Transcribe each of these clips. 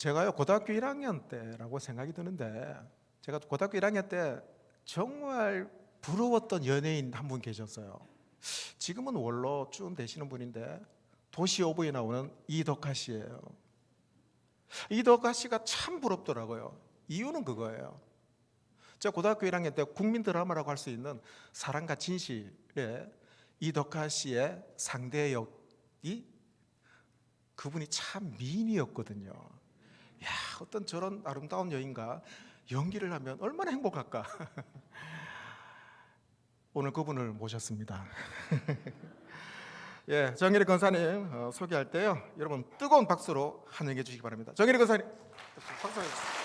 제가요 고등학교 1학년 때라고 생각이 드는데, 제가 고등학교 1학년 때 정말 부러웠던 연예인 한 분 계셨어요. 지금은 원로 쭉 되시는 분인데, 도시 오브에 나오는 이덕화 씨예요. 이덕화 씨가 참 부럽더라고요. 이유는 그거예요. 제가 고등학교 1학년 때 국민 드라마라고 할 수 있는 사랑과 진실에 이덕화 씨의 상대 역이, 그분이 참 미인이었거든요. 야, 어떤 저런 아름다운 여인과 연기를 하면 얼마나 행복할까. 오늘 그분을 모셨습니다. 예, 정일희 권사님 소개할 때요, 여러분 뜨거운 박수로 환영해 주시기 바랍니다. 정일희 권사님, 박수 주세요.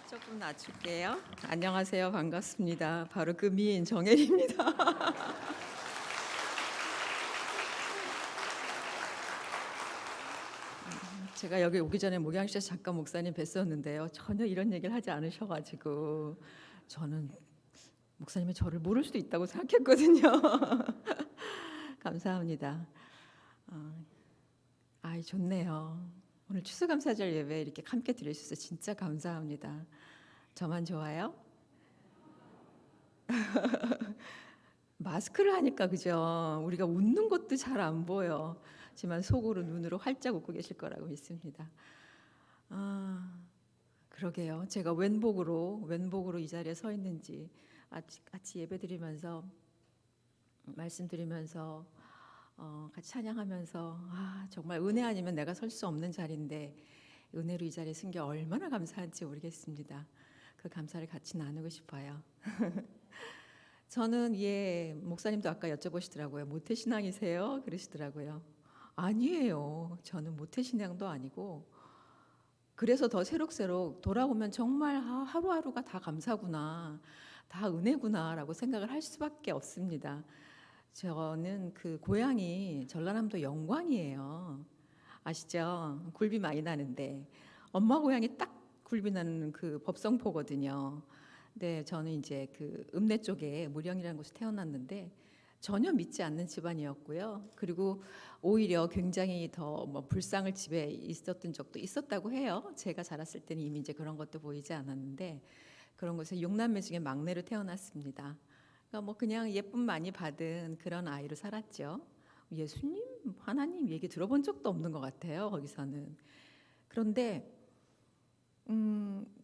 조금 낮출게요. 안녕하세요. 반갑습니다. 바로 그 미인 정혜리입니다. 제가 여기 오기 전에 목양실에서 잠깐 목사님 뵀었는데요. 전혀 이런 얘기를 하지 않으셔가지고 저는 목사님이 저를 모를 수도 있다고 생각했거든요. 감사합니다. 아이 좋네요. 오늘 추수감사절 예배 이렇게 함께 드려주셔서 진짜 감사합니다. 저만 좋아요? 마스크를 하니까 그죠? 우리가 웃는 것도 잘 안 보여. 하지만 속으로 눈으로 활짝 웃고 계실 거라고 믿습니다. 그러게요. 제가 웬복으로 이 자리에 서 있는지 같이 예배드리면서 말씀드리면서 같이 찬양하면서 정말 은혜 아니면 내가 설 수 없는 자리인데 은혜로 이 자리에 쓴 게 얼마나 감사한지 모르겠습니다. 그 감사를 같이 나누고 싶어요. 저는 목사님도 아까 여쭤보시더라고요. 모태신앙이세요? 그러시더라고요. 아니에요. 저는 모태신앙도 아니고 그래서 더 새록새록 돌아오면 정말 하루하루가 다 감사구나, 다 은혜구나라고 생각을 할 수밖에 없습니다. 저는 그 고향이 전라남도 영광이에요. 아시죠? 굴비 많이 나는데 엄마 고향이 딱 굴비 나는 그 법성포거든요. 네, 저는 이제 그 읍내 쪽에 무령이라는 곳에 태어났는데 전혀 믿지 않는 집안이었고요. 그리고 오히려 굉장히 더 불상을 집에 있었던 적도 있었다고 해요. 제가 자랐을 때는 이미 이제 그런 것도 보이지 않았는데 그런 곳에 6남매 중에 막내로 태어났습니다. 그러니까 그냥 예쁨 많이 받은 그런 아이로 살았죠. 예수님, 하나님 얘기 들어본 적도 없는 것 같아요. 거기서는. 그런데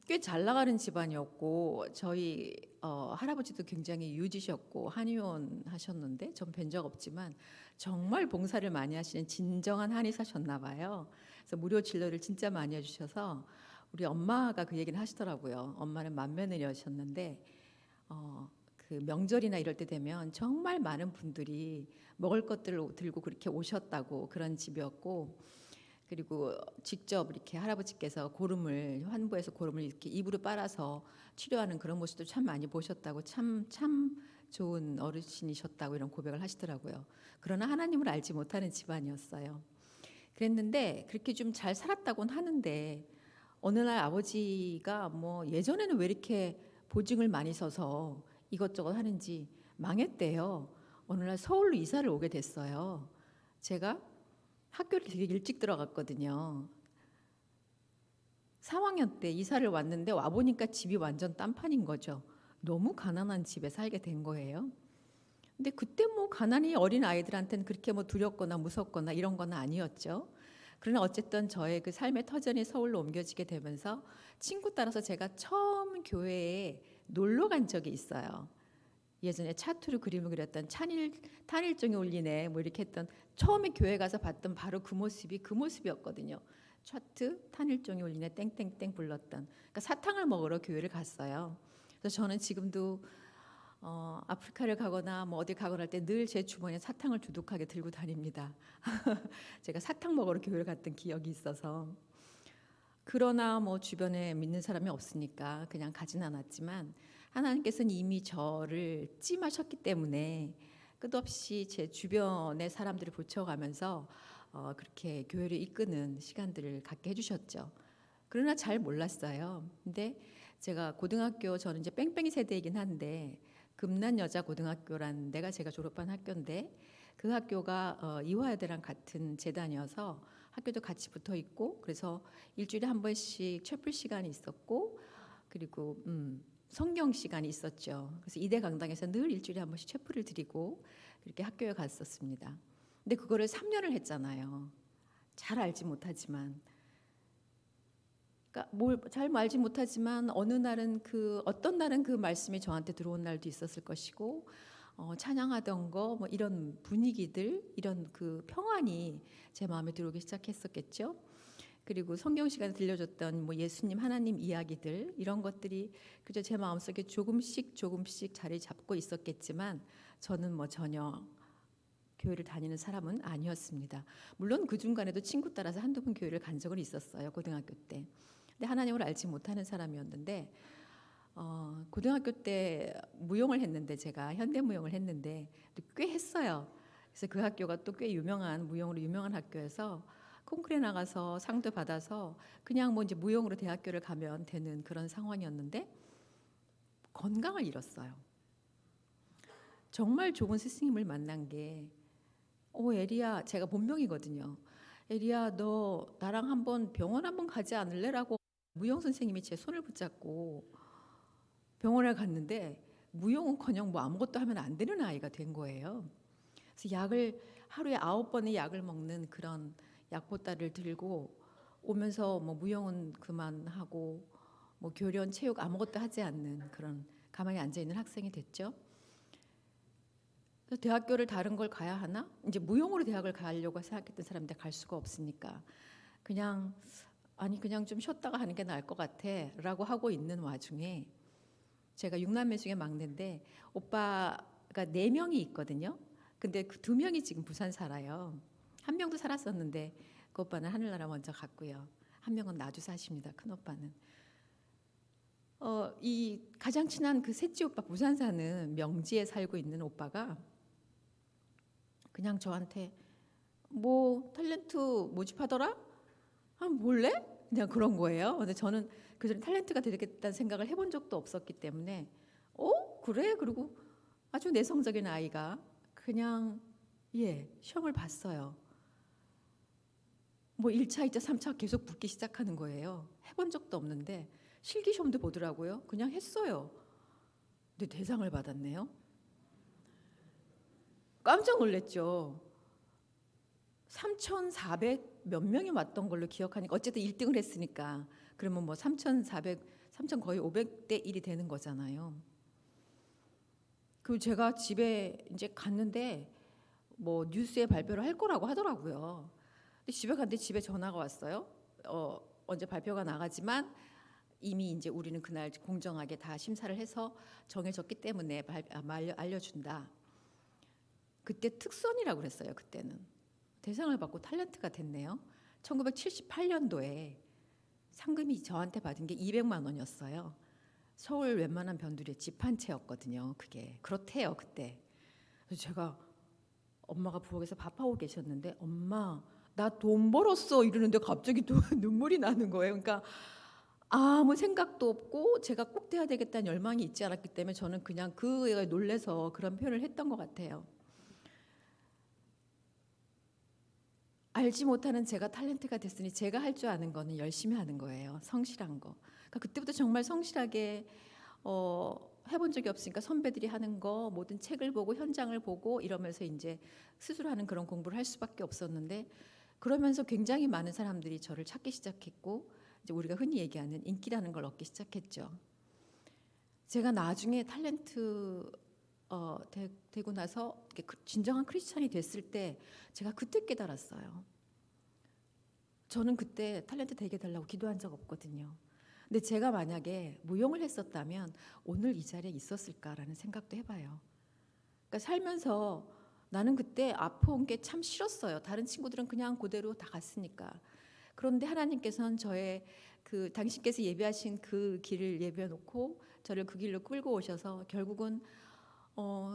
꽤 잘 나가는 집안이었고 저희 할아버지도 굉장히 유지셨고 한의원 하셨는데 전 뵌 적 없지만 정말 봉사를 많이 하시는 진정한 한의사셨나 봐요. 그래서 무료 진료를 진짜 많이 해주셔서 우리 엄마가 그 얘기를 하시더라고요. 엄마는 맏며느리였는데 그 명절이나 이럴 때 되면 정말 많은 분들이 먹을 것들을 들고 그렇게 오셨다고, 그런 집이었고, 그리고 직접 이렇게 할아버지께서 환부해서 고름을 이렇게 입으로 빨아서 치료하는 그런 모습도 참 많이 보셨다고, 참 좋은 어르신이셨다고 이런 고백을 하시더라고요. 그러나 하나님을 알지 못하는 집안이었어요. 그랬는데 그렇게 좀 잘 살았다고는 하는데 어느 날 아버지가 예전에는 왜 이렇게 보증을 많이 서서 이것저것 하는지 망했대요. 어느 날 서울로 이사를 오게 됐어요. 제가 학교를 되게 일찍 들어갔거든요. 3학년 때 이사를 왔는데 와보니까 집이 완전 딴판인 거죠. 너무 가난한 집에 살게 된 거예요. 근데 그때 가난이 어린 아이들한테는 그렇게 두렵거나 무섭거나 이런 건 아니었죠. 그러나 어쨌든 저의 그 삶의 터전이 서울로 옮겨지게 되면서 친구 따라서 제가 처음 교회에 놀러 간 적이 있어요. 예전에 차투로 그림을 그렸던 탄일종이 울리네 이렇게 했던, 처음에 교회 가서 봤던 바로 그 모습이었거든요. 차트 탄일종이 울리네 땡땡땡 불렀던, 그러니까 사탕을 먹으러 교회를 갔어요. 그래서 저는 지금도 아프리카를 가거나 어디 가거나 할 때 늘 제 주머니에 사탕을 두둑하게 들고 다닙니다. 제가 사탕 먹으러 교회를 갔던 기억이 있어서. 그러나 주변에 믿는 사람이 없으니까 그냥 가진 않았지만 하나님께서는 이미 저를 찜하셨기 때문에 끝없이 제 주변의 사람들을 붙여가면서 그렇게 교회를 이끄는 시간들을 갖게 해주셨죠. 그러나 잘 몰랐어요. 근데 제가 고등학교 저는 이제 뺑뺑이 세대이긴 한데 금난 여자 고등학교라는 데가 제가 졸업한 학교인데 그 학교가 이화여대랑 같은 재단이어서 학교도 같이 붙어 있고 그래서 일주일에 한 번씩 채플 시간이 있었고 그리고 성경 시간이 있었죠. 그래서 이대 강당에서 늘 일주일에 한 번씩 채플을 드리고 그렇게 학교에 갔었습니다. 근데 그거를 3년을 했잖아요. 잘 알지 못하지만 그러니까 뭘 잘 알지 못하지만 어느 날은 어떤 날은 그 말씀이 저한테 들어온 날도 있었을 것이고 찬양하던 거 뭐 이런 분위기들 이런 그 평안이 제 마음에 들어오기 시작했었겠죠. 그리고 성경 시간에 들려줬던 뭐 예수님 하나님 이야기들 이런 것들이 그저 제 마음속에 조금씩 자리 잡고 있었겠지만 저는 뭐 전혀 교회를 다니는 사람은 아니었습니다. 물론 그 중간에도 친구 따라서 한두 번 교회를 간 적은 있었어요. 고등학교 때. 근데 하나님을 알지 못하는 사람이었는데 고등학교 때 무용을 했는데 제가 현대 무용을 했는데 꽤 했어요. 그래서 그 학교가 또 꽤 유명한 무용으로 유명한 학교여서 콩쿠르에 나가서 상도 받아서 그냥 뭐 이제 무용으로 대학교를 가면 되는 그런 상황이었는데 건강을 잃었어요. 정말 좋은 스승님을 만난 게 에리야 제가 본명이거든요. 에리야 너 나랑 한번 병원 한번 가지 않을래라고 무용 선생님이 제 손을 붙잡고 병원에 갔는데 무용은커녕 뭐 아무것도 하면 안 되는 아이가 된 거예요. 그래서 약을 하루에 9번의 약을 먹는 그런 약보따리를 들고 오면서 뭐 무용은 그만하고 뭐 교련 체육 아무것도 하지 않는 그런 가만히 앉아 있는 학생이 됐죠. 그래서 대학교를 다른 걸 가야 하나? 이제 무용으로 대학을 가려고 생각했던 사람인데 갈 수가 없으니까 그냥 좀 쉬었다가 하는 게 나을 것 같아라고 하고 있는 와중에 제가 6남매 중에 막내인데 오빠가 4명이 있거든요. 근데 그 2명이 지금 부산 살아요. 한 명도 살았었는데 그 오빠는 하늘나라 먼저 갔고요. 한 명은 나주 사십니다. 큰 오빠는. 이 가장 친한 그 셋째 오빠 부산 사는 명지에 살고 있는 오빠가 그냥 저한테 뭐 탤런트 모집하더라? 한번 볼래? 그냥 그런 거예요. 근데 저는 그전에 탤런트가 되겠다는 생각을 해본 적도 없었기 때문에 그래? 그리고 아주 내성적인 아이가 그냥 시험을 봤어요. 뭐 1차, 2차, 3차 계속 붙기 시작하는 거예요. 해본 적도 없는데 실기 시험도 보더라고요. 그냥 했어요. 근데 대상을 받았네요. 깜짝 놀랐죠. 3,400 몇 명이 왔던 걸로 기억하니까 어쨌든 1등을 했으니까 그러면 뭐 3,400, 3,000 거의 500대 1이 되는 거잖아요. 그 제가 집에 이제 갔는데 뭐 뉴스에 발표를 할 거라고 하더라고요. 근데 집에 갔는데 집에 전화가 왔어요. 언제 발표가 나가지만 이미 이제 우리는 그날 공정하게 다 심사를 해서 정해졌기 때문에 알려준다. 그때 특선이라고 그랬어요. 그때는 대상을 받고 탤런트가 됐네요. 1978년도에 상금이 저한테 받은 게 200만 원이었어요. 서울 웬만한 변두리에 집 한 채였거든요. 그게 그렇대요 그때. 그래서 제가 엄마가 부엌에서 밥하고 계셨는데 엄마 나 돈 벌었어 이러는데 갑자기 또 눈물이 나는 거예요. 그러니까 아무 생각도 없고 제가 꼭 돼야 되겠다는 열망이 있지 않았기 때문에 저는 그냥 그에 놀래서 그런 표현을 했던 것 같아요. 알지 못하는 제가 탤런트가 됐으니 제가 할 줄 아는 거는 열심히 하는 거예요. 성실한 거. 그러니까 그때부터 정말 성실하게 해본 적이 없으니까 선배들이 하는 거 모든 책을 보고 현장을 보고 이러면서 이제 스스로 하는 그런 공부를 할 수밖에 없었는데 그러면서 굉장히 많은 사람들이 저를 찾기 시작했고 이제 우리가 흔히 얘기하는 인기라는 걸 얻기 시작했죠. 제가 나중에 탤런트 되고 나서 진정한 크리스찬이 됐을 때 제가 그때 깨달았어요. 저는 그때 탤런트 되게 달라고 기도한 적 없거든요. 근데 제가 만약에 무용을 했었다면 오늘 이 자리에 있었을까라는 생각도 해봐요. 그러니까 살면서 나는 그때 아파온 게 참 싫었어요. 다른 친구들은 그냥 그대로 다 갔으니까. 그런데 하나님께서는 저의 그 당신께서 예비하신 그 길을 예비해 놓고 저를 그 길로 끌고 오셔서 결국은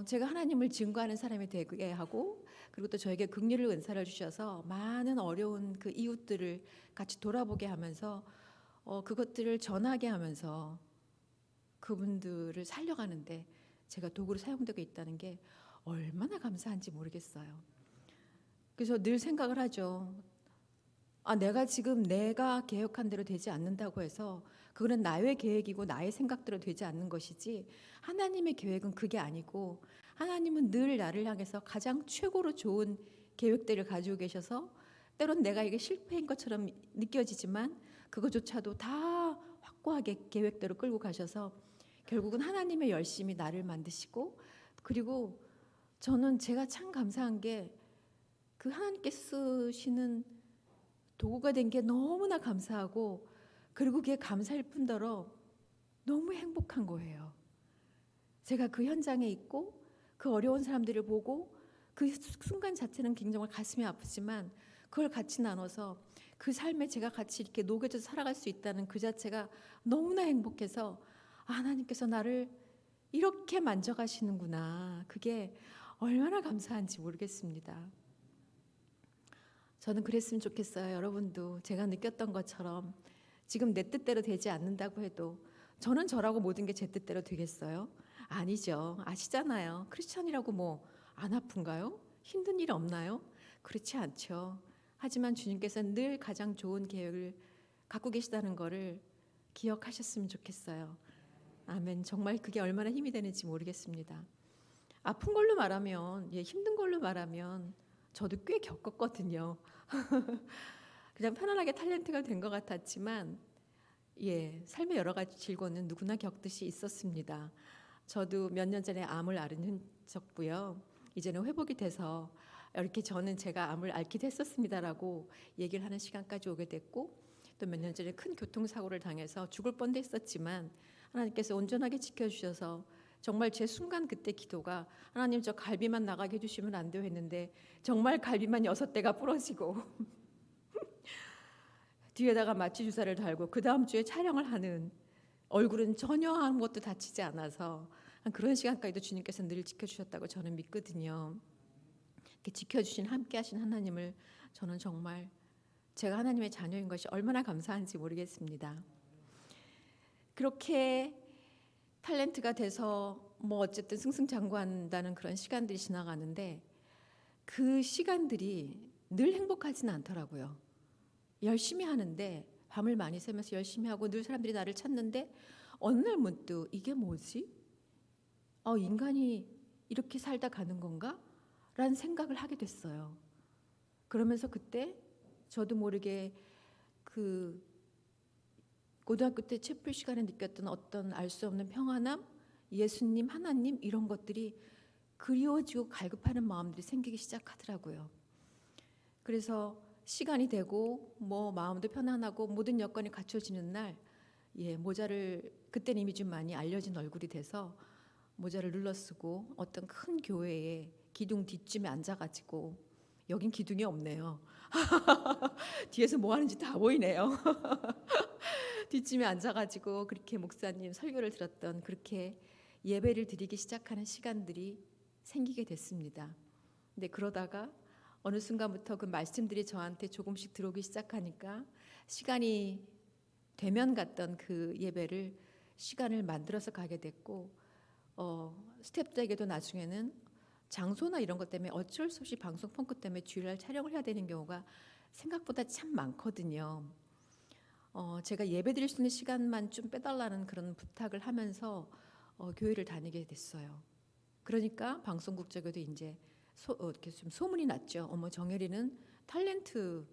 제가 하나님을 증거하는 사람이 되게 하고 그리고 또 저에게 긍휼을 은사를 주셔서 많은 어려운 그 이웃들을 같이 돌아보게 하면서 그것들을 전하게 하면서 그분들을 살려가는데 제가 도구로 사용되고 있다는 게 얼마나 감사한지 모르겠어요. 그래서 늘 생각을 하죠. 내가 지금 내가 계획한 대로 되지 않는다고 해서 그거는 나의 계획이고 나의 생각대로 되지 않는 것이지, 하나님의 계획은 그게 아니고, 하나님은 늘 나를 향해서 가장 최고로 좋은 계획들을 가지고 계셔서 때론 내가 이게 실패인 것처럼 느껴지지만 그것조차도 다 확고하게 계획대로 끌고 가셔서 결국은 하나님의 열심히 나를 만드시고, 그리고 저는 제가 참 감사한 게 그 하나님께 쓰시는 도구가 된 게 너무나 감사하고, 그리고 그게 감사일 뿐더러 너무 행복한 거예요. 제가 그 현장에 있고 그 어려운 사람들을 보고 그 순간 자체는 굉장히 가슴이 아프지만 그걸 같이 나눠서 그 삶에 제가 같이 이렇게 녹여져서 살아갈 수 있다는 그 자체가 너무나 행복해서, 하나님께서 나를 이렇게 만져가시는구나, 그게 얼마나 감사한지 모르겠습니다. 저는 그랬으면 좋겠어요. 여러분도 제가 느꼈던 것처럼 지금 내 뜻대로 되지 않는다고 해도, 저는 저라고 모든 게 제 뜻대로 되겠어요? 아니죠. 아시잖아요. 크리스천이라고 뭐 안 아픈가요? 힘든 일 없나요? 그렇지 않죠. 하지만 주님께서는 늘 가장 좋은 계획을 갖고 계시다는 것을 기억하셨으면 좋겠어요. 아멘. 정말 그게 얼마나 힘이 되는지 모르겠습니다. 아픈 걸로 말하면, 힘든 걸로 말하면 저도 꽤 겪었거든요. 그냥 편안하게 탤런트가 된 것 같았지만, 삶의 여러 가지 질고는 누구나 겪듯이 있었습니다. 저도 몇 년 전에 암을 앓은 적고요. 이제는 회복이 돼서 이렇게 저는 제가 암을 앓기도 했었습니다라고 얘기를 하는 시간까지 오게 됐고, 또 몇 년 전에 큰 교통사고를 당해서 죽을 뻔도 했었지만 하나님께서 온전하게 지켜주셔서 정말 제 순간 그때 기도가, 하나님 저 갈비만 나가게 해주시면 안 돼요 했는데 정말 갈비만 6대가 부러지고 뒤에다가 마취 주사를 달고 그 다음 주에 촬영을 하는, 얼굴은 전혀 아무것도 다치지 않아서 그런 시간까지도 주님께서 늘 지켜주셨다고 저는 믿거든요. 이렇게 지켜주신, 함께하신 하나님을 저는 정말 제가 하나님의 자녀인 것이 얼마나 감사한지 모르겠습니다. 그렇게 탤런트가 돼서 뭐 어쨌든 승승장구한다는 그런 시간들이 지나가는데, 그 시간들이 늘 행복하지는 않더라고요. 열심히 하는데, 밤을 많이 새면서 열심히 하고 늘 사람들이 나를 찾는데 어느 날 문득 이게 뭐지? 인간이 이렇게 살다 가는 건가? 라는 생각을 하게 됐어요. 그러면서 그때 저도 모르게 그 고등학교 때 채플 시간에 느꼈던 어떤 알 수 없는 평안함, 예수님, 하나님, 이런 것들이 그리워지고 갈급하는 마음들이 생기기 시작하더라고요. 그래서 시간이 되고 뭐 마음도 편안하고 모든 여건이 갖춰지는 날, 모자를, 그때는 이미 좀 많이 알려진 얼굴이 돼서 모자를 눌러쓰고 어떤 큰 교회에 기둥 뒷쯤에 앉아가지고, 여긴 기둥이 없네요. 뒤에서 뭐 하는지 다 보이네요. 뒷쯤에 앉아가지고 그렇게 목사님 설교를 들었던, 그렇게 예배를 드리기 시작하는 시간들이 생기게 됐습니다. 근데 그러다가 어느 순간부터 그 말씀들이 저한테 조금씩 들어오기 시작하니까 시간이 되면 갔던 그 예배를 시간을 만들어서 가게 됐고, 스태프들에게도 나중에는 장소나 이런 것 때문에 어쩔 수 없이 방송 펑크 때문에 주일날 촬영을 해야 되는 경우가 생각보다 참 많거든요. 제가 예배 드릴 수 있는 시간만 좀 빼달라는 그런 부탁을 하면서 교회를 다니게 됐어요. 그러니까 방송국 쪽에도 이제 이렇게 좀 소문이 났죠. 어머, 정혜리는 탤런트,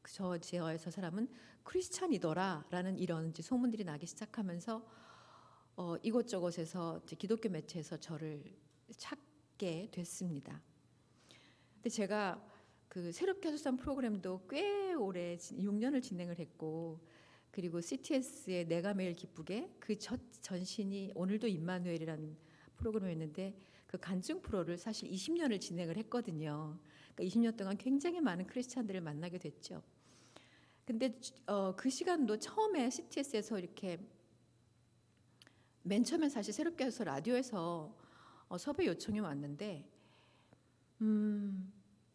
저 사람은 크리스찬이더라라는 이런 이제 소문들이 나기 시작하면서 이곳저곳에서 이제 기독교 매체에서 저를 찾게 됐습니다. 근데 제가 그 새롭게 하소서 프로그램도 꽤 오래 6년을 진행을 했고, 그리고 CTS의 내가 매일 기쁘게, 그 첫 전신이 오늘도 임마누엘이라는 프로그램이었는데 그 간증 프로를 사실 20년을 진행을 했거든요. 그러니까 20년 동안 굉장히 많은 크리스찬들을 만나게 됐죠. 근데 그 시간도 처음에 CTS에서 이렇게 맨 처음엔 사실 새롭게 해서 라디오에서 섭외 요청이 왔는데,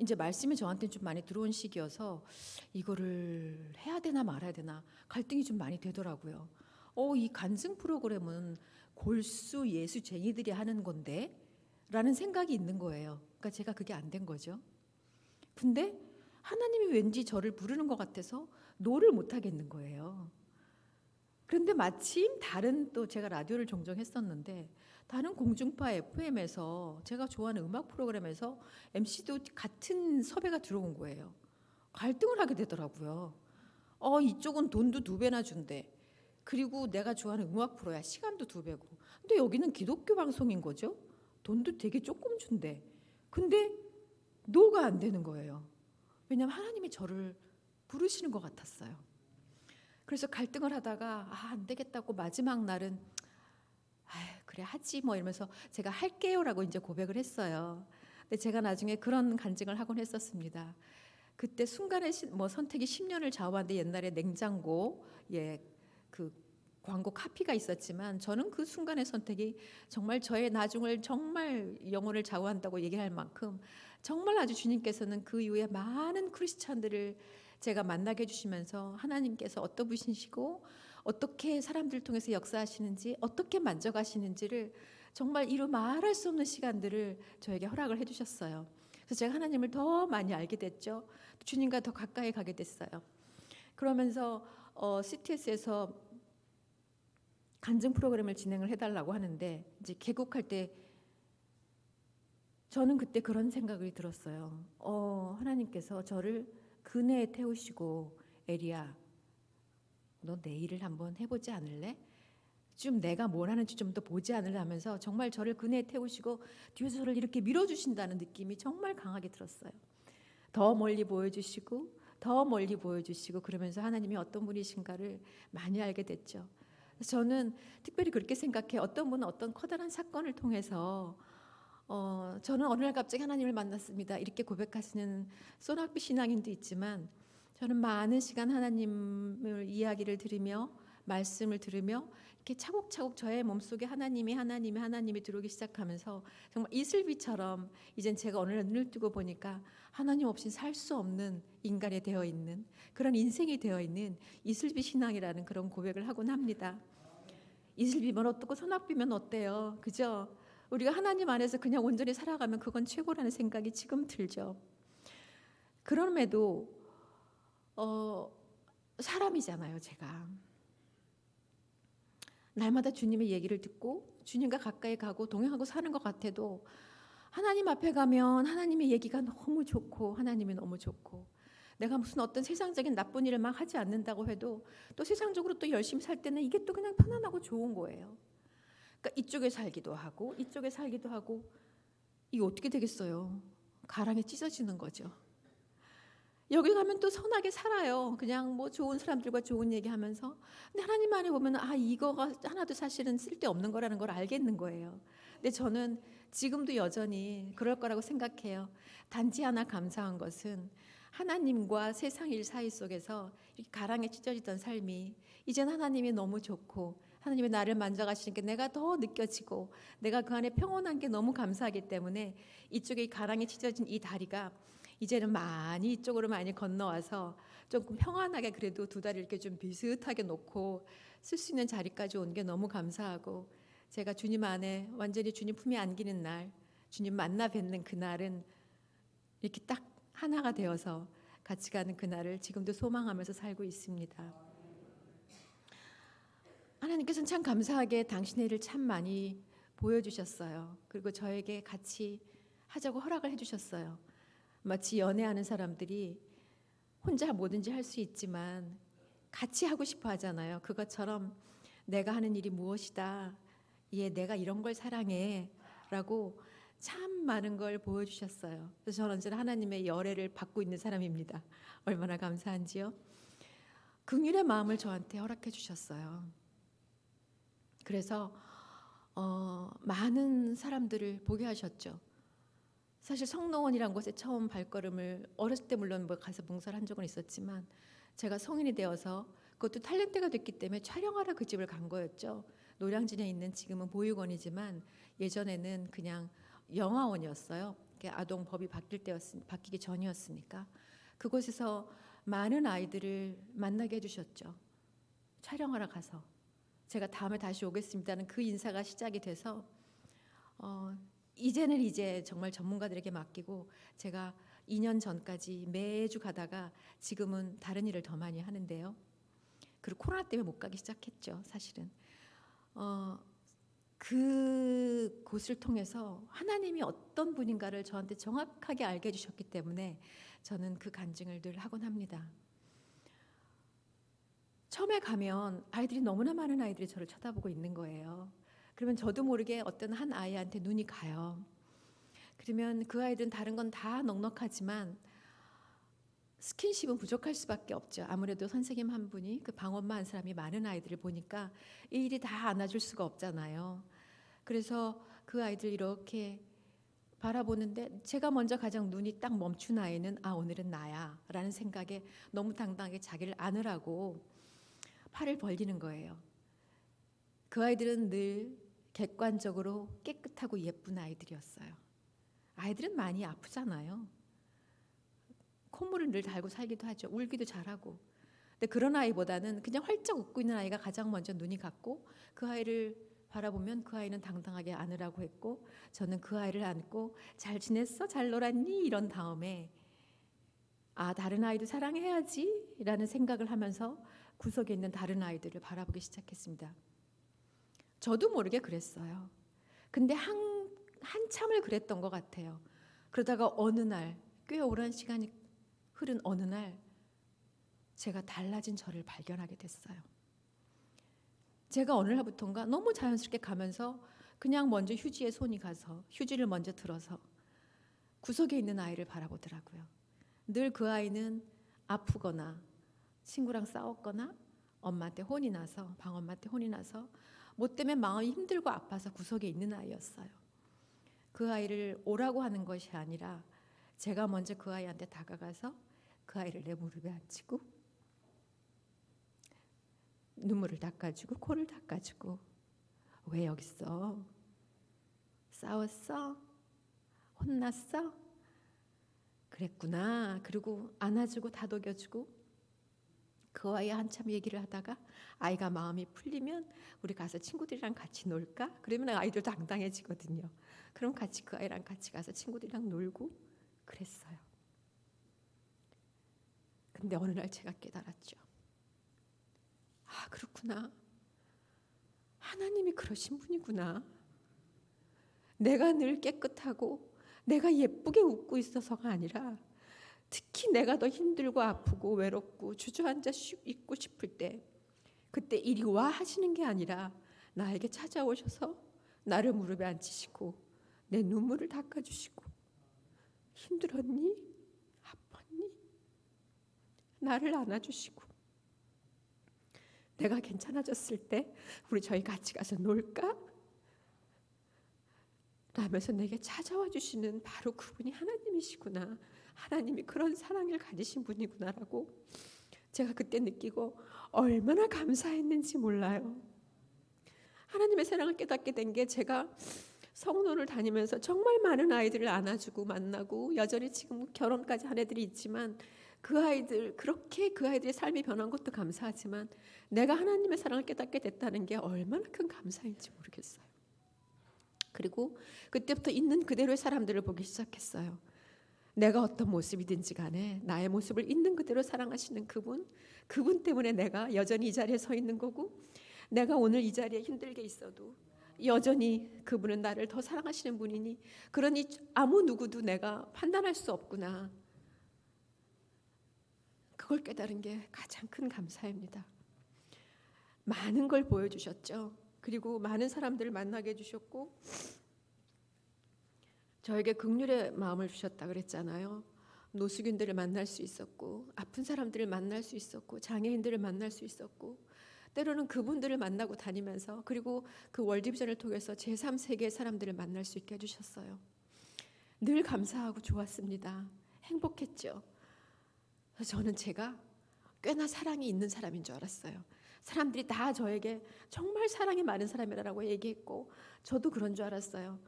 이제 말씀이 저한테는 좀 많이 들어온 시기여서 이거를 해야 되나 말아야 되나 갈등이 좀 많이 되더라고요. 이 간증 프로그램은 골수 예수쟁이들이 하는 건데 라는 생각이 있는 거예요. 그러니까 제가 그게 안 된 거죠. 근데 하나님이 왠지 저를 부르는 것 같아서 노를 못 하겠는 거예요. 그런데 마침 다른, 또 제가 라디오를 종종 했었는데 다른 공중파 FM에서 제가 좋아하는 음악 프로그램에서 MC도 같은 섭외가 들어온 거예요. 갈등을 하게 되더라고요. 이쪽은 돈도 2배나 준대. 그리고 내가 좋아하는 음악 프로야. 시간도 2배고. 근데 여기는 기독교 방송인 거죠. 돈도 되게 조금 준대. 근데 노가 안 되는 거예요. 왜냐하면 하나님이 저를 부르시는 것 같았어요. 그래서 갈등을 하다가 안 되겠다고 마지막 날은 그래 하지 뭐 이러면서 제가 할게요라고 이제 고백을 했어요. 근데 제가 나중에 그런 간증을 하곤 했었습니다. 그때 순간의 선택이 10년을 좌우하는데 옛날에 냉장고 그 광고 카피가 있었지만 저는 그 순간의 선택이 정말 저의 나중을 정말 영혼을 좌우한다고 얘기할 만큼 정말 아주 주님께서는 그 이후에 많은 크리스찬들을 제가 만나게 해주시면서 하나님께서 어떤 분이시고 어떻게 사람들 통해서 역사하시는지 어떻게 만져가시는지를 정말 이루 말할 수 없는 시간들을 저에게 허락을 해주셨어요. 그래서 제가 하나님을 더 많이 알게 됐죠. 주님과 더 가까이 가게 됐어요. 그러면서 CTS에서 간증 프로그램을 진행을 해달라고 하는데 이제 개국할 때 저는 그때 그런 생각이 들었어요. 하나님께서 저를 그네에 태우시고 에리야, 너 내일을 한번 해보지 않을래? 좀 내가 뭘 하는지 좀 더 보지 않을래 하면서 정말 저를 그네에 태우시고 뒤에서 저를 이렇게 밀어주신다는 느낌이 정말 강하게 들었어요. 더 멀리 보여주시고 더 멀리 보여주시고 그러면서 하나님이 어떤 분이신가를 많이 알게 됐죠. 저는 특별히 그렇게 생각해. 어떤 분은 어떤 커다란 사건을 통해서 저는 어느 날 갑자기 하나님을 만났습니다. 이렇게 고백하시는 소낙비 신앙인도 있지만 저는 많은 시간 하나님을 이야기를 들으며 말씀을 들으며 이렇게 차곡차곡 저의 몸속에 하나님이 들어오기 시작하면서 정말 이슬비처럼 이젠 제가 어느 날 눈을 뜨고 보니까 하나님 없이 살 수 없는 인간이 되어 있는 그런 인생이 되어 있는 이슬비 신앙이라는 그런 고백을 하곤 합니다. 이슬비면 어떻고 소낙비면 어때요? 그죠? 우리가 하나님 안에서 그냥 온전히 살아가면 그건 최고라는 생각이 지금 들죠. 그럼에도 사람이잖아요, 제가. 날마다 주님의 얘기를 듣고 주님과 가까이 가고 동행하고 사는 것 같아도 하나님 앞에 가면 하나님의 얘기가 너무 좋고 하나님이 너무 좋고 내가 무슨 어떤 세상적인 나쁜 일을 막 하지 않는다고 해도 또 세상적으로 또 열심히 살 때는 이게 또 그냥 편안하고 좋은 거예요. 그러니까 이쪽에 살기도 하고 이쪽에 살기도 하고 이게 어떻게 되겠어요? 가랑이 찢어지는 거죠. 여기 가면 또 선하게 살아요. 그냥 뭐 좋은 사람들과 좋은 얘기하면서. 근데 하나님 안에 보면 이거가 하나도 사실은 쓸데없는 거라는 걸 알겠는 거예요. 근데 저는 지금도 여전히 그럴 거라고 생각해요. 단지 하나 감사한 것은 하나님과 세상 일 사이 속에서 이렇게 가랑에 찢어지던 삶이 이젠 하나님이 너무 좋고 하나님이 나를 만져가시는 게 내가 더 느껴지고 내가 그 안에 평온한 게 너무 감사하기 때문에 이쪽에 가랑에 찢어진 이 다리가 이제는 많이 이쪽으로 많이 건너와서 조금 평안하게 그래도 2다리 이렇게 좀 비슷하게 놓고 쓸 수 있는 자리까지 온 게 너무 감사하고 제가 주님 안에 완전히 주님 품에 안기는 날 주님 만나 뵙는 그날은 이렇게 딱 하나가 되어서 같이 가는 그날을 지금도 소망하면서 살고 있습니다. 하나님께서는 참 감사하게 당신의 일을 참 많이 보여주셨어요. 그리고 저에게 같이 하자고 허락을 해주셨어요. 마치 연애하는 사람들이 혼자 뭐든지 할 수 있지만 같이 하고 싶어 하잖아요. 그것처럼 내가 하는 일이 무엇이다. 내가 이런 걸 사랑해. 라고 참 많은 걸 보여주셨어요. 그래서 저는 언제나 하나님의 열애를 받고 있는 사람입니다. 얼마나 감사한지요. 긍휼의 마음을 저한테 허락해 주셨어요. 그래서 많은 사람들을 보게 하셨죠. 사실 성노원이란 곳에 처음 발걸음을 어렸을 때 물론 가서 봉사를 한 적은 있었지만 제가 성인이 되어서 그것도 탤런트가 됐기 때문에 촬영하러 그 집을 간 거였죠. 노량진에 있는 지금은 보육원이지만 예전에는 그냥 영화원이었어요. 아동법이 바뀌기 전이었으니까 그곳에서 많은 아이들을 만나게 해주셨죠. 촬영하러 가서 제가 다음에 다시 오겠습니다는 그 인사가 시작이 돼서 이제는 이제 정말 전문가들에게 맡기고 제가 2년 전까지 매주 가다가 지금은 다른 일을 더 많이 하는데요. 그리고 코로나 때문에 못 가기 시작했죠, 사실은. 그 곳을 통해서 하나님이 어떤 분인가를 저한테 정확하게 알게 해주셨기 때문에 저는 그 간증을 늘 하곤 합니다. 처음에 가면 아이들이 너무나 많은 아이들이 저를 쳐다보고 있는 거예요. 그러면 저도 모르게 어떤 한 아이한테 눈이 가요. 그러면 그 아이들은 다른 건 다 넉넉하지만 스킨십은 부족할 수밖에 없죠. 아무래도 선생님 한 분이 그 방엄마 한 사람이 많은 아이들을 보니까 이 일이 다 안아줄 수가 없잖아요. 그래서 그 아이들 이렇게 바라보는데 제가 먼저 가장 눈이 딱 멈춘 아이는 오늘은 나야 라는 생각에 너무 당당하게 자기를 안으라고 팔을 벌리는 거예요. 그 아이들은 늘 객관적으로 깨끗하고 예쁜 아이들이었어요. 아이들은 많이 아프잖아요. 콧물을 늘 달고 살기도 하죠. 울기도 잘하고. 근데 그런 아이보다는 그냥 활짝 웃고 있는 아이가 가장 먼저 눈이 갔고 그 아이를 바라보면 그 아이는 당당하게 안으라고 했고 저는 그 아이를 안고 잘 지냈어? 잘 놀았니? 이런 다음에 다른 아이도 사랑해야지 라는 생각을 하면서 구석에 있는 다른 아이들을 바라보기 시작했습니다. 저도 모르게 그랬어요. 근데 한참을 그랬던 것 같아요. 그러다가 어느 날 꽤 오랜 시간이 흐른 어느 날 제가 달라진 저를 발견하게 됐어요. 제가 어느 날부터인가 너무 자연스럽게 가면서 그냥 먼저 휴지에 손이 가서 휴지를 먼저 들어서 구석에 있는 아이를 바라보더라고요. 늘 그 아이는 아프거나 친구랑 싸웠거나 엄마한테 혼이 나서 방엄마한테 혼이 나서 뭐 때문에 마음이 힘들고 아파서 구석에 있는 아이였어요. 그 아이를 오라고 하는 것이 아니라 제가 먼저 그 아이한테 다가가서 그 아이를 내 무릎에 앉히고 눈물을 닦아주고 코를 닦아주고 왜 여기 있어? 싸웠어? 혼났어? 그랬구나. 그리고 안아주고 다독여주고 그 아이 한참 얘기를 하다가 아이가 마음이 풀리면 우리 가서 친구들이랑 같이 놀까? 그러면 아이들 당당해지거든요. 그럼 같이 그 아이랑 같이 가서 친구들이랑 놀고 그랬어요. 근데 어느 날 제가 깨달았죠. 그렇구나. 하나님이 그러신 분이구나. 내가 늘 깨끗하고 내가 예쁘게 웃고 있어서가 아니라 특히 내가 더 힘들고 아프고 외롭고 주저앉아 있고 싶을 때 그때 이리 와 하시는 게 아니라 나에게 찾아오셔서 나를 무릎에 앉히시고 내 눈물을 닦아주시고 힘들었니? 아팠니? 나를 안아주시고 내가 괜찮아졌을 때 우리 저희 같이 가서 놀까? 라면서 내게 찾아와 주시는 바로 그분이 하나님이시구나. 하나님이 그런 사랑을 가지신 분이구나라고 제가 그때 느끼고 얼마나 감사했는지 몰라요. 하나님의 사랑을 깨닫게 된 게 제가 성노를 다니면서 정말 많은 아이들을 안아주고 만나고 여전히 지금 결혼까지 한 애들이 있지만 그 아이들 그렇게 그 아이들의 삶이 변한 것도 감사하지만 내가 하나님의 사랑을 깨닫게 됐다는 게 얼마나 큰 감사인지 모르겠어요. 그리고 그때부터 있는 그대로의 사람들을 보기 시작했어요. 내가 어떤 모습이든지 간에 나의 모습을 있는 그대로 사랑하시는 그분 때문에 내가 여전히 이 자리에 서 있는 거고 내가 오늘 이 자리에 힘들게 있어도 여전히 그분은 나를 더 사랑하시는 분이니 그러니 아무 누구도 내가 판단할 수 없구나. 그걸 깨달은 게 가장 큰 감사입니다. 많은 걸 보여주셨죠. 그리고 많은 사람들을 만나게 해주셨고 저에게 긍휼의 마음을 주셨다 그랬잖아요. 노숙인들을 만날 수 있었고 아픈 사람들을 만날 수 있었고 장애인들을 만날 수 있었고 때로는 그분들을 만나고 다니면서 그리고 그 월드비전을 통해서 제3세계의 사람들을 만날 수 있게 해주셨어요. 늘 감사하고 좋았습니다. 행복했죠. 저는 제가 꽤나 사랑이 있는 사람인 줄 알았어요. 사람들이 다 저에게 정말 사랑이 많은 사람이라고 얘기했고 저도 그런 줄 알았어요.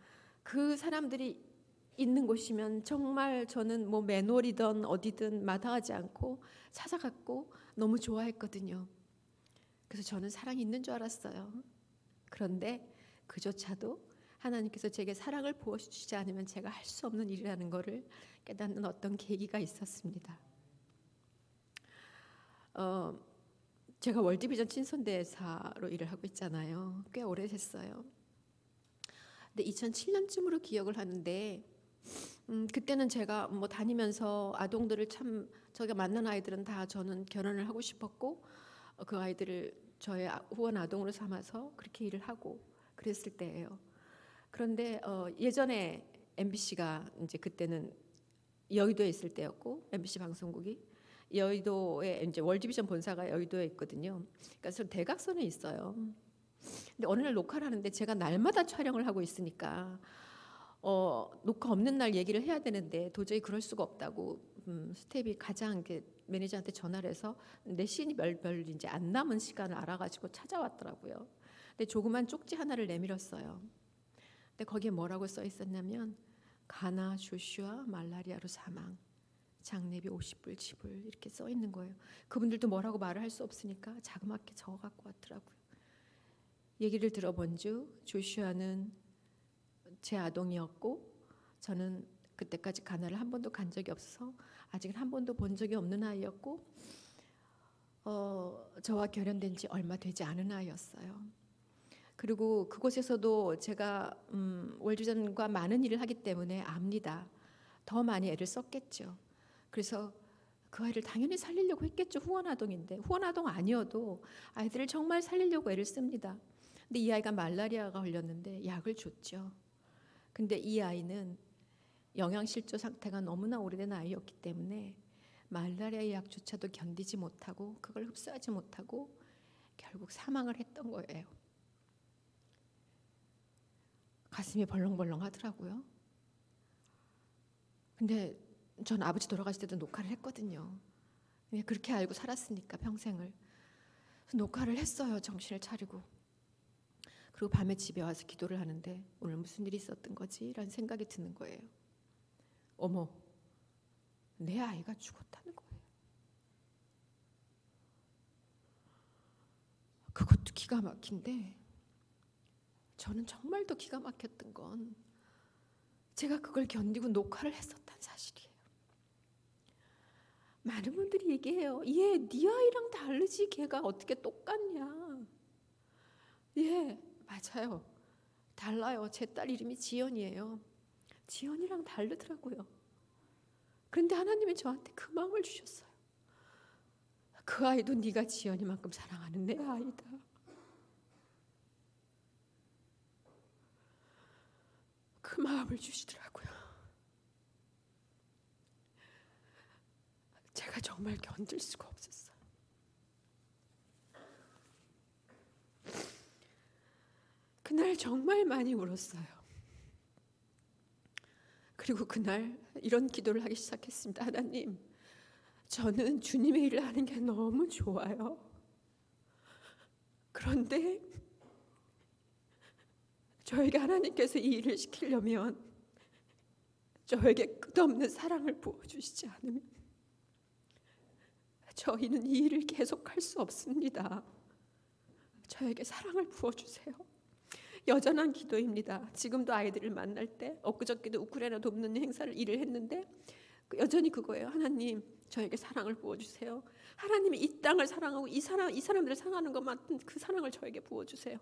그 사람들이 있는 곳이면 정말 저는 뭐 맨홀이든 어디든 마다하지 않고 찾아갔고 너무 좋아했거든요. 그래서 저는 사랑이 있는 줄 알았어요. 그런데 그조차도 하나님께서 제게 사랑을 부어주시지 않으면 제가 할 수 없는 일이라는 것을 깨닫는 어떤 계기가 있었습니다. 제가 월드비전 친선대사로 일을 하고 있잖아요. 꽤 오래됐어요. 근데 2007년쯤으로 기억을 하는데 그때는 제가 뭐 다니면서 아동들을 참 저희가 만난 아이들은 다 저는 결혼을 하고 싶었고 그 아이들을 저의 후원 아동으로 삼아서 그렇게 일을 하고 그랬을 때예요. 그런데 예전에 MBC가 이제 그때는 여의도에 있을 때였고 MBC 방송국이 여의도에 이제 월드비전 본사가 여의도에 있거든요. 그래서 대각선에 있어요. 근데 어느 날 녹화를 하는데 제가 날마다 촬영을 하고 있으니까 녹화 없는 날 얘기를 해야 되는데 도저히 그럴 수가 없다고 스텝이 가장 이렇게 매니저한테 전화를 해서 내 씬이 별 이제 안 남은 시간을 알아가지고 찾아왔더라고요. 근데 조그만 쪽지 하나를 내밀었어요. 근데 거기에 뭐라고 써 있었냐면 가나 조슈아 말라리아로 사망, 장례비 50불 지불 이렇게 써 있는 거예요. 그분들도 뭐라고 말을 할 수 없으니까 자그맣게 적어 갖고 왔더라고요. 얘기를 들어본 주 조슈아는 제 아동이었고 저는 그때까지 가나를 한 번도 간 적이 없어서 아직은 한 번도 본 적이 없는 아이였고 저와 결혼된 지 얼마 되지 않은 아이였어요. 그리고 그곳에서도 제가 월드비전과 많은 일을 하기 때문에 압니다. 더 많이 애를 썼겠죠. 그래서 그 아이를 당연히 살리려고 했겠죠. 후원아동인데 후원아동 아니어도 아이들을 정말 살리려고 애를 씁니다. 근데 이 아이가 말라리아가 걸렸는데 약을 줬죠. 근데 이 아이는 영양실조 상태가 너무나 오래된 아이였기 때문에 말라리아 약조차도 견디지 못하고 그걸 흡수하지 못하고 결국 사망을 했던 거예요. 가슴이 벌렁벌렁 하더라고요. 근데 전 아버지 돌아가실 때도 녹화를 했거든요. 그렇게 알고 살았으니까 평생을. 그래서 녹화를 했어요. 정신을 차리고. 그리고 밤에 집에 와서 기도를 하는데 오늘 무슨 일이 있었던 거지? 라는 생각이 드는 거예요. 어머, 내 아이가 죽었다는 거예요. 그것도 기가 막힌데 저는 정말 더 기가 막혔던 건 제가 그걸 견디고 녹화를 했었다는 사실이에요. 많은 분들이 얘기해요. 얘 네 아이랑 다르지 걔가 어떻게 똑같냐. 예, 맞아요. 달라요. 제 딸 이름이 지연이에요. 지연이랑 다르더라고요. 그런데 하나님이 저한테 그 마음을 주셨어요. 그 아이도 네가 지연이만큼 사랑하는 내 아이다. 그 마음을 주시더라고요. 제가 정말 견딜 수가 없었어요. 그날 정말 많이 울었어요. 그리고 그날 이런 기도를 하기 시작했습니다. 하나님, 저는 주님의 일을 하는 게 너무 좋아요. 그런데 저에게 하나님께서 이 일을 시키려면 저에게 끝없는 사랑을 부어주시지 않으면 저희는 이 일을 계속할 수 없습니다. 저에게 사랑을 부어주세요. 여전한 기도입니다. 지금도 아이들을 만날 때 엊그저께도 우크라이나 돕는 행사를 일을 했는데 여전히 그거예요. 하나님, 저에게 사랑을 부어주세요. 하나님이 이 땅을 사랑하고 이 사람들을 사랑하는 것만큼 그 사랑을 저에게 부어주세요.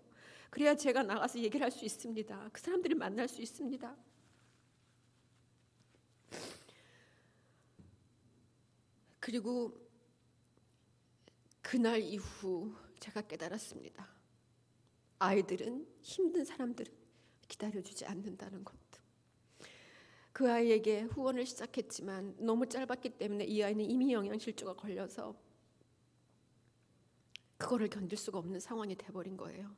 그래야 제가 나가서 얘기를 할 수 있습니다. 그 사람들을 만날 수 있습니다. 그리고 그날 이후 제가 깨달았습니다. 아이들은, 힘든 사람들은 기다려주지 않는다는 것도. 그 아이에게 후원을 시작했지만 너무 짧았기 때문에 이 아이는 이미 영양실조가 걸려서 그거를 견딜 수가 없는 상황이 돼버린 거예요.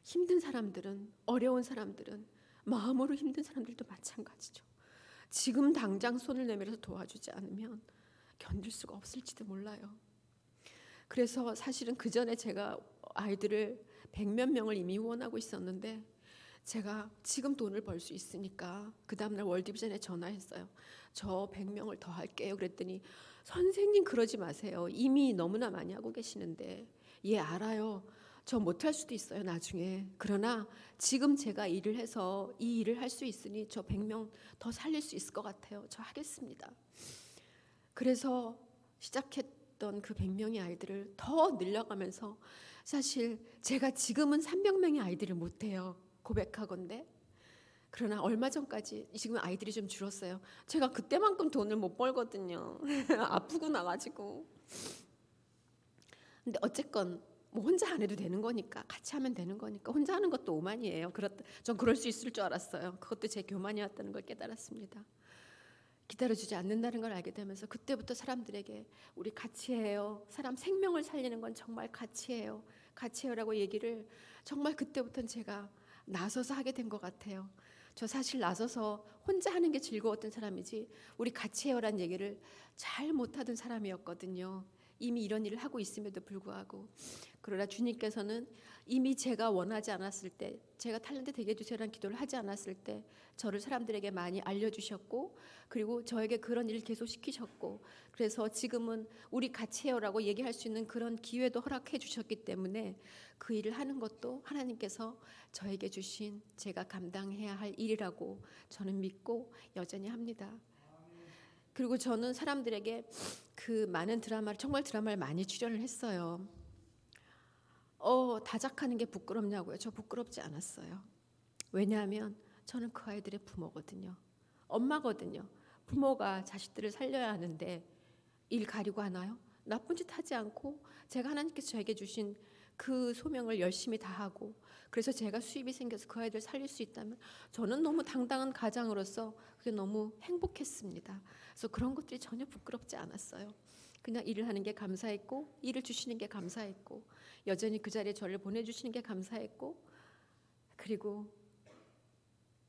힘든 사람들은, 어려운 사람들은, 마음으로 힘든 사람들도 마찬가지죠. 지금 당장 손을 내밀어서 도와주지 않으면 견딜 수가 없을지도 몰라요. 그래서 사실은 그 전에 제가 아이들을 100몇 명을 이미 후원하고 있었는데 제가 지금 돈을 벌 수 있으니까 그 다음날 월드비전에 전화했어요. 저 100명을 더 할게요. 그랬더니 선생님 그러지 마세요. 이미 너무나 많이 하고 계시는데 예, 알아요. 저 못할 수도 있어요, 나중에. 그러나 지금 제가 일을 해서 이 일을 할 수 있으니 저 100명 더 살릴 수 있을 것 같아요. 저 하겠습니다. 그래서 시작했던 그 100명의 아이들을 더 늘려가면서 사실 제가 지금은 300명의 아이들을 못해요. 고백하건대. 그러나 얼마 전까지 지금 아이들이 좀 줄었어요. 제가 그때만큼 돈을 못 벌거든요. 아프고 나가지고. 근데 어쨌건 뭐 혼자 안 해도 되는 거니까 같이 하면 되는 거니까 혼자 하는 것도 오만이에요. 전 그럴 수 있을 줄 알았어요. 그것도 제 교만이었다는 걸 깨달았습니다. 기다려주지 않는다는 걸 알게 되면서 그때부터 사람들에게 우리 같이 해요. 사람 생명을 살리는 건 정말 같이 해요. 같이 해요라고 얘기를 정말 그때부터는 제가 나서서 하게 된 것 같아요. 저 사실 나서서 혼자 하는 게 즐거웠던 사람이지 우리 같이 해요라는 얘기를 잘 못하던 사람이었거든요. 이미 이런 일을 하고 있음에도 불구하고. 그러나 주님께서는 이미 제가 원하지 않았을 때, 제가 탤런트 되게 해주세요라는 기도를 하지 않았을 때 저를 사람들에게 많이 알려주셨고, 그리고 저에게 그런 일을 계속 시키셨고, 그래서 지금은 우리 같이 해요라고 얘기할 수 있는 그런 기회도 허락해 주셨기 때문에 그 일을 하는 것도 하나님께서 저에게 주신 제가 감당해야 할 일이라고 저는 믿고 여전히 합니다. 그리고 저는 사람들에게 그 많은 정말 드라마를 많이 출연을 했어요. 다작하는 게 부끄럽냐고요? 저 부끄럽지 않았어요. 왜냐하면 저는 그 아이들의 부모거든요. 엄마거든요. 부모가 자식들을 살려야 하는데 일 가리고 하나요? 나쁜 짓 하지 않고 제가 하나님께서 저에게 주신 그 소명을 열심히 다하고, 그래서 제가 수입이 생겨서 그 아이들 살릴 수 있다면 저는 너무 당당한 가장으로서 그게 너무 행복했습니다. 그래서 그런 것들이 전혀 부끄럽지 않았어요. 그냥 일을 하는 게 감사했고, 일을 주시는 게 감사했고, 여전히 그 자리에 저를 보내주시는 게 감사했고, 그리고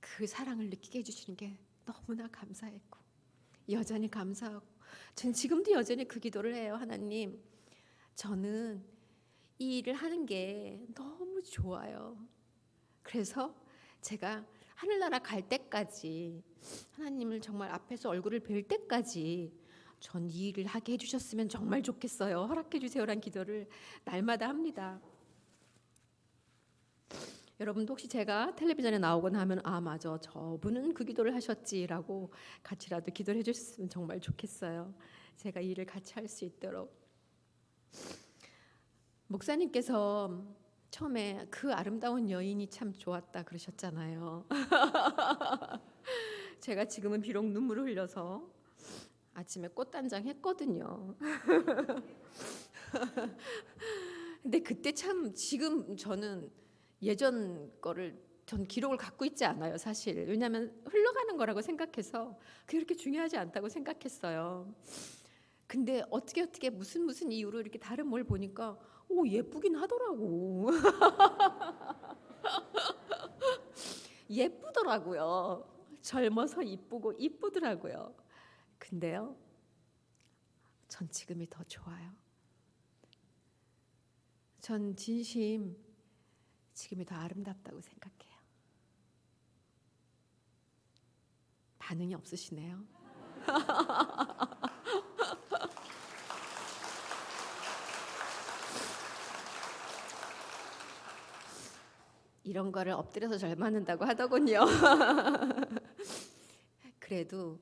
그 사랑을 느끼게 해주시는 게 너무나 감사했고, 여전히 감사하고, 전 지금도 여전히 그 기도를 해요. 하나님, 저는 이 일을 하는 게 너무 좋아요. 그래서 제가 하늘나라 갈 때까지, 하나님을 정말 앞에서 얼굴을 뵐 때까지 전 이 일을 하게 해주셨으면 정말 좋겠어요. 허락해 주세요라는 기도를 날마다 합니다. 여러분도 혹시 제가 텔레비전에 나오거나 하면 맞아, 저분은 그 기도를 하셨지라고 같이라도 기도를 해주셨으면 정말 좋겠어요. 제가 이 일을 같이 할 수 있도록. 목사님께서 처음에 그 아름다운 여인이 참 좋았다 그러셨잖아요. 제가 지금은 비록 눈물을 흘려서 아침에 꽃단장 했거든요. 근데 그때 참, 지금 저는 예전 거를 전 기록을 갖고 있지 않아요, 사실. 왜냐하면 흘러가는 거라고 생각해서 그게 그렇게 중요하지 않다고 생각했어요. 근데 어떻게 무슨 이유로 이렇게 다른 뭘 보니까 예쁘긴 하더라고. 예쁘더라고요. 젊어서 이쁘고 이쁘더라고요. 근데요, 전 지금이 더 좋아요. 전 진심 지금이 더 아름답다고 생각해요. 반응이 없으시네요. 이런 거를 엎드려서 절 맞는다고 하더군요. 그래도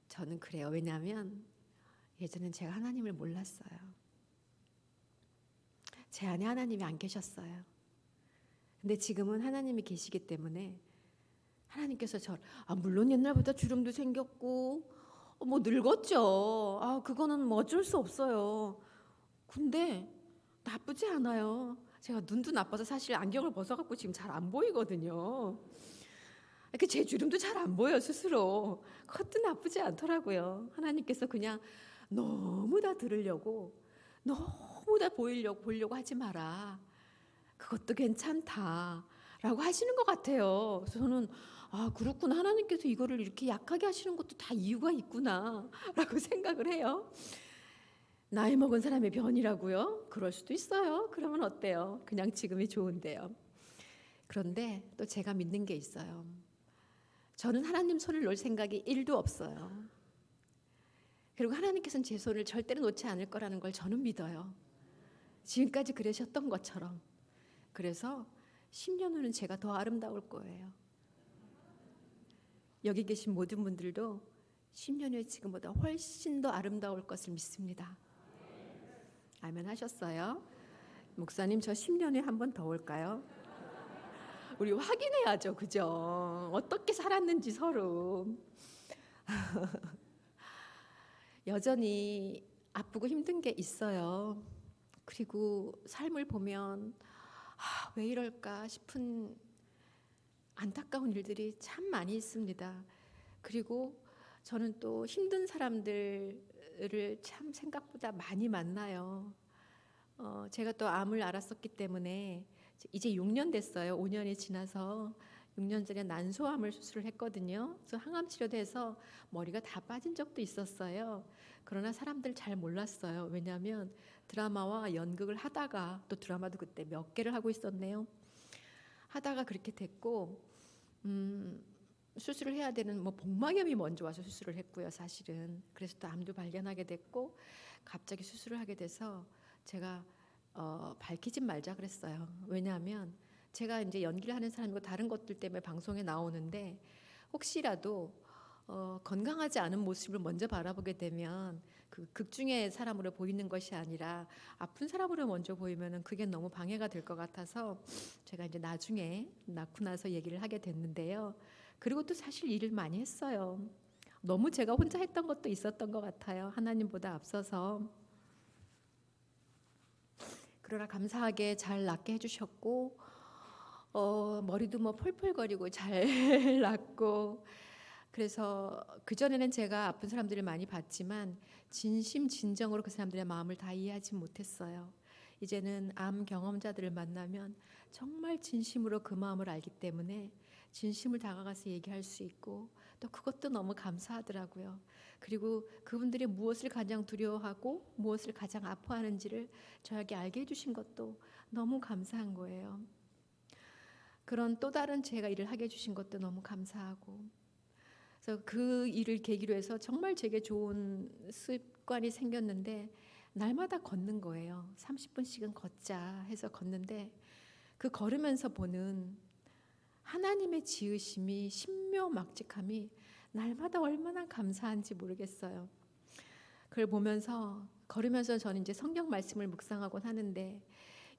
저는 그래요. 왜냐하면 예전엔 제가 하나님을 몰랐어요. 제 안에 하나님이 안 계셨어요. 근데 지금은 하나님이 계시기 때문에 하나님께서 물론 옛날보다 주름도 생겼고 뭐 늙었죠. 그거는 뭐 어쩔 수 없어요. 근데 나쁘지 않아요. 제가 눈도 나빠서 사실 안경을 벗어갖고 지금 잘 안 보이거든요. 제 주름도 잘 안 보여 스스로. 그것도 나쁘지 않더라고요. 하나님께서 그냥 너무 다 들으려고, 너무 다 보려고 하지 마라. 그것도 괜찮다라고 하시는 것 같아요. 그래서 저는 그렇구나. 하나님께서 이거를 이렇게 약하게 하시는 것도 다 이유가 있구나라고 생각을 해요. 나이 먹은 사람의 변이라고요? 그럴 수도 있어요. 그러면 어때요? 그냥 지금이 좋은데요. 그런데 또 제가 믿는 게 있어요. 저는 하나님 손을 놓을 생각이 1도 없어요. 그리고 하나님께서는 제 손을 절대로 놓지 않을 거라는 걸 저는 믿어요. 지금까지 그러셨던 것처럼. 그래서 10년 후는 제가 더 아름다울 거예요. 여기 계신 모든 분들도 10년 후에 지금보다 훨씬 더 아름다울 것을 믿습니다. 아멘 하셨어요? 목사님, 저 10년 후에 한 번 더 올까요? 우리 확인해야죠, 그죠? 어떻게 살았는지 서로. 여전히 아프고 힘든 게 있어요. 그리고 삶을 보면 왜 이럴까 싶은 안타까운 일들이 참 많이 있습니다. 그리고 저는 또 힘든 사람들을 참 생각보다 많이 만나요. 제가 또 암을 알았었기 때문에 이제 6년 됐어요. 5년이 지나서 6년 전에 난소암을 수술을 했거든요. 그래서 항암 치료도 해서 머리가 다 빠진 적도 있었어요. 그러나 사람들 잘 몰랐어요. 왜냐하면 드라마와 연극을 하다가, 또 드라마도 그때 몇 개를 하고 있었네요. 하다가 그렇게 됐고, 수술을 해야 되는 복막염이 먼저 와서 수술을 했고요, 사실은. 그래서 또 암도 발견하게 됐고, 갑자기 수술을 하게 돼서 제가 밝히지 말자 그랬어요. 왜냐하면 제가 이제 연기를 하는 사람이고 다른 것들 때문에 방송에 나오는데, 혹시라도 건강하지 않은 모습을 먼저 바라보게 되면 그 극중의 사람으로 보이는 것이 아니라 아픈 사람으로 먼저 보이면은 그게 너무 방해가 될 것 같아서 제가 이제 나중에 낳고 나서 얘기를 하게 됐는데요. 그리고 또 사실 일을 많이 했어요. 너무 제가 혼자 했던 것도 있었던 것 같아요. 하나님보다 앞서서. 그러나 감사하게 잘 낫게 해주셨고, 머리도 펄펄거리고 잘 낫고. 그래서 그전에는 제가 아픈 사람들을 많이 봤지만 진심 진정으로 그 사람들의 마음을 다 이해하지 못했어요. 이제는 암 경험자들을 만나면 정말 진심으로 그 마음을 알기 때문에 진심을 다가가서 얘기할 수 있고, 또 그것도 너무 감사하더라고요. 그리고 그분들이 무엇을 가장 두려워하고 무엇을 가장 아파하는지를 저에게 알게 해주신 것도 너무 감사한 거예요. 그런 또 다른 제가 일을 하게 해주신 것도 너무 감사하고, 그래서 그 일을 계기로 해서 정말 제게 좋은 습관이 생겼는데, 날마다 걷는 거예요. 30분씩은 걷자 해서 걷는데, 그 걸으면서 보는 하나님의 지으심이, 신묘막직함이 날마다 얼마나 감사한지 모르겠어요. 그걸 보면서 걸으면서 저는 이제 성경 말씀을 묵상하곤 하는데,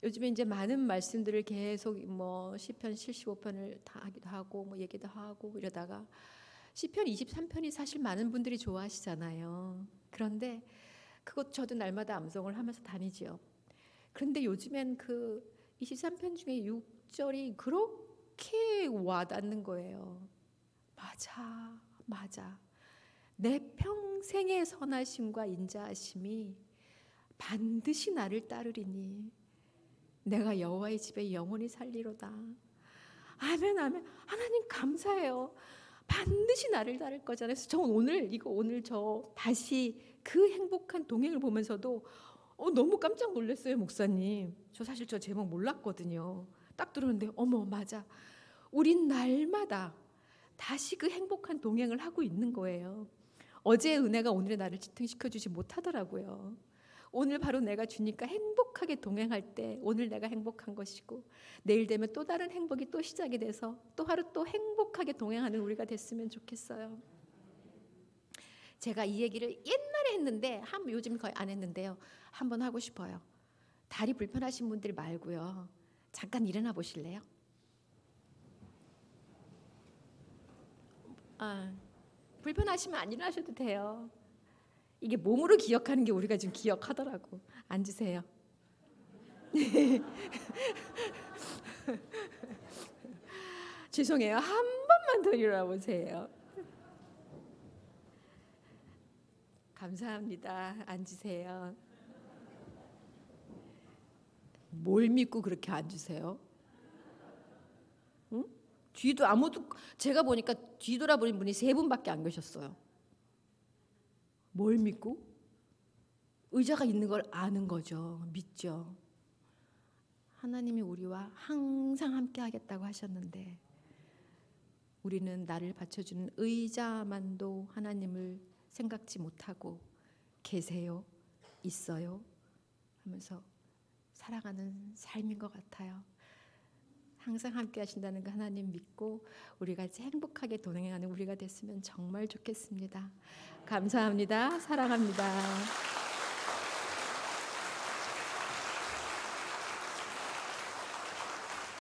요즘에 이제 많은 말씀들을 계속 시편 75편을 다 하기도 하고 얘기도 하고 이러다가 시편 23편이 사실 많은 분들이 좋아하시잖아요. 그런데 그것 저도 날마다 암송을 하면서 다니지요. 그런데 요즘엔 그 23편 중에 6절이 그렇게 와닿는 거예요. 맞아. 내 평생의 선하심과 인자하심이 반드시 나를 따르리니 내가 여호와의 집에 영원히 살리로다. 아멘. 하나님 감사해요. 반드시 나를 따를 거잖아요. 그래서 저 오늘 저 다시 그 행복한 동행을 보면서도 너무 깜짝 놀랐어요, 목사님. 저 사실 저 제목 몰랐거든요. 딱 들었는데 어머, 맞아. 우린 날마다 다시 그 행복한 동행을 하고 있는 거예요. 어제의 은혜가 오늘의 나를 지탱시켜주지 못하더라고요. 오늘 바로 내가 주니까 행복하게 동행할 때 오늘 내가 행복한 것이고, 내일 되면 또 다른 행복이 또 시작이 돼서 또 하루 또 행복하게 동행하는 우리가 됐으면 좋겠어요. 제가 이 얘기를 옛날에 했는데 요즘 거의 안 했는데요. 한번 하고 싶어요. 다리 불편하신 분들 말고요. 잠깐 일어나 보실래요? 불편하시면 안 일어나셔도 돼요. 이게 몸으로 기억하는 게 우리가 지금 기억하더라고. 앉으세요. 죄송해요. 한 번만 더 일어나 보세요. 감사합니다. 앉으세요. 뭘 믿고 그렇게 앉으세요? 응? 뒤도 아무도, 제가 보니까 뒤돌아보는 분이 3분밖에 안 계셨어요. 뭘 믿고? 의자가 있는 걸 아는 거죠. 믿죠. 하나님이 우리와 항상 함께 하겠다고 하셨는데, 우리는 나를 받쳐주는 의자만도 하나님을 생각지 못하고 계세요, 있어요 하면서 살아가는 삶인 것 같아요. 항상 함께 하신다는 그 하나님 믿고 우리 같이 행복하게 동행하는 우리가 됐으면 정말 좋겠습니다. 감사합니다. 사랑합니다.